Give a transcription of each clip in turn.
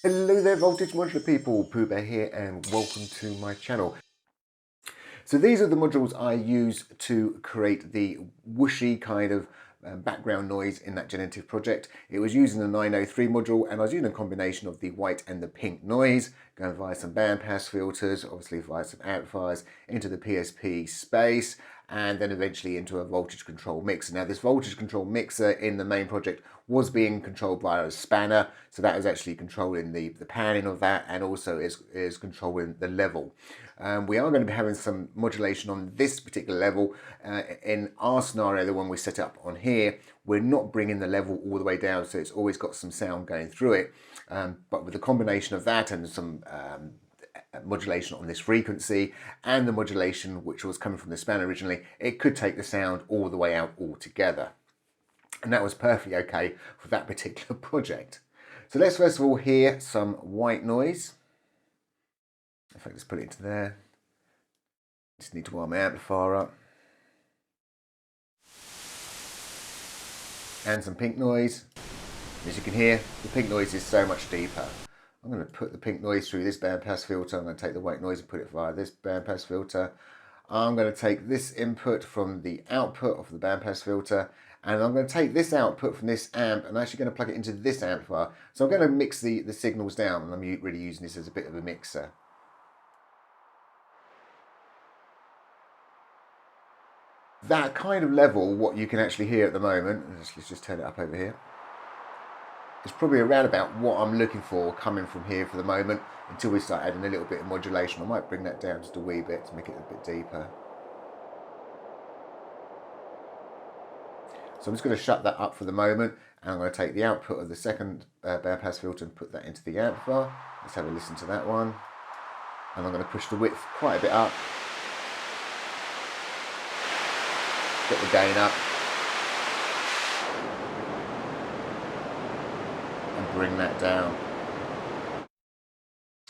Hello there, Voltage Modular people, PoohBear here and welcome to my channel. So these are the modules I use to create the whooshy kind of background noise in that generative project. It was using the 903 module and I was using a combination of the white and the pink noise, going via some bandpass filters, obviously via some amplifiers, into the PSP space, and then eventually into a voltage control mixer. Now this voltage control mixer in the main project was being controlled by a spanner, so that was actually controlling the panning of that, and also is controlling the level. We are going to be having some modulation on this particular level. In our scenario, the one we set up on here, we're not bringing the level all the way down, so it's always got some sound going through it. But with the combination of that and some modulation on this frequency and the modulation which was coming from the spanner originally, it could take the sound all the way out altogether. And that was perfectly okay for that particular project. So let's first of all hear some white noise. If I just put it into there. Just need to wire my amplifier up. And some pink noise. As you can hear, the pink noise is so much deeper. I'm going to put the pink noise through this bandpass filter. I'm going to take the white noise and put it via this bandpass filter. I'm going to take this input from the output of the bandpass filter, and I'm going to take this output from this amp and I'm actually going to plug it into this amplifier. So I'm going to mix the signals down, and I'm really using this as a bit of a mixer. That kind of level, what you can actually hear at the moment, let's just turn it up over here. It's probably around about what I'm looking for coming from here for the moment, until we start adding a little bit of modulation. I might bring that down just a wee bit to make it a bit deeper. So I'm just going to shut that up for the moment, and I'm going to take the output of the second bandpass filter and put that into the amplifier. Let's have a listen to that one. And I'm going to push the width quite a bit up. Get the gain up. And bring that down.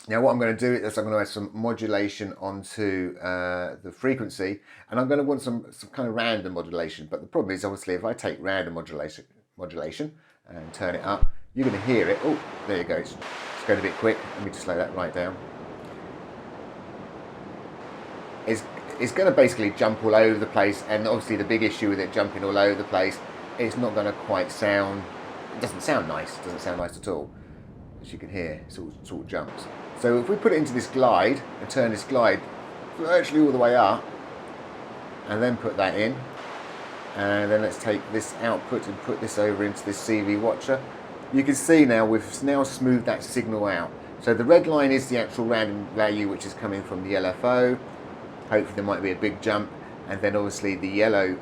Now what I'm going to do is I'm going to add some modulation onto the frequency, and I'm going to want some kind of random modulation. But the problem is, obviously, if I take random modulation and turn it up, you're going to hear it. Oh, there you go. It's going a bit quick. Let me just slow that right down. It's going to basically jump all over the place, and obviously the big issue with it jumping all over the place, it's not going to quite sound. It doesn't sound nice. It doesn't sound nice at all. As you can hear, it sort of jumps. So if we put it into this glide and turn this glide virtually all the way up, and then put that in, and then let's take this output and put this over into this CV watcher, you can see now we've now smoothed that signal out. So the red line is the actual random value which is coming from the LFO. Hopefully there might be a big jump, and then obviously the yellow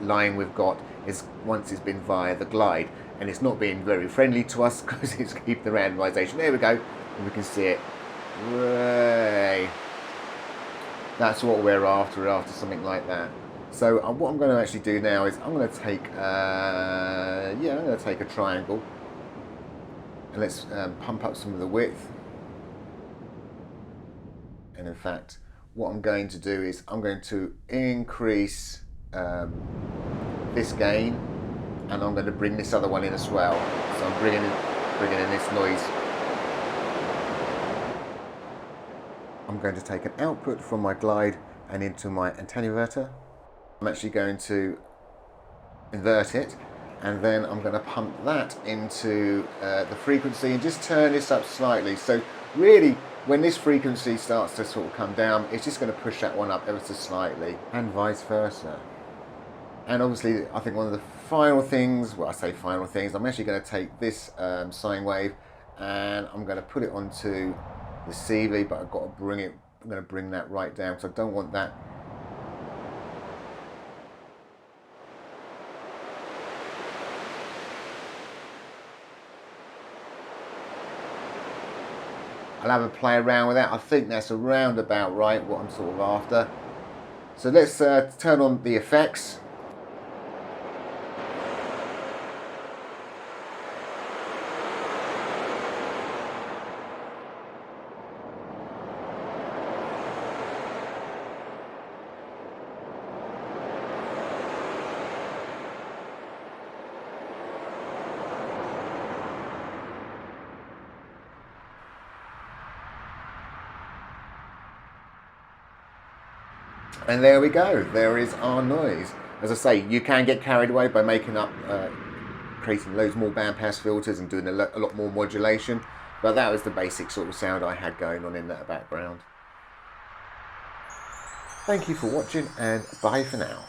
line we've got is once it's been via the glide, and it's not being very friendly to us because it's keep the randomization. There we go, and we can see it. Hooray. That's what we're after. We're after something like that. So what I'm going to actually do now is I'm going to take I'm going to take a triangle, and let's pump up some of the width. And in fact, what I'm going to do is I'm going to increase this gain, and I'm going to bring this other one in as well. So I'm bringing in this noise. I'm going to take an output from my glide and into my attenuator. I'm actually going to invert it, and then I'm going to pump that into the frequency and just turn this up slightly. So really, when this frequency starts to sort of come down, it's just going to push that one up ever so slightly, and vice versa. And obviously, I think one of the final things, well, I say final things, I'm actually going to take this sine wave and I'm going to put it onto the CV, but I've got to bring it, I'm going to bring that right down because I don't want that. I'll have a play around with that. I think that's around about right, what I'm sort of after. So let's turn on the effects. And there we go, there is our noise. As I say, you can get carried away by making up, creating loads more bandpass filters and doing a lot more modulation, but that was the basic sort of sound I had going on in that background. Thank you for watching, and bye for now.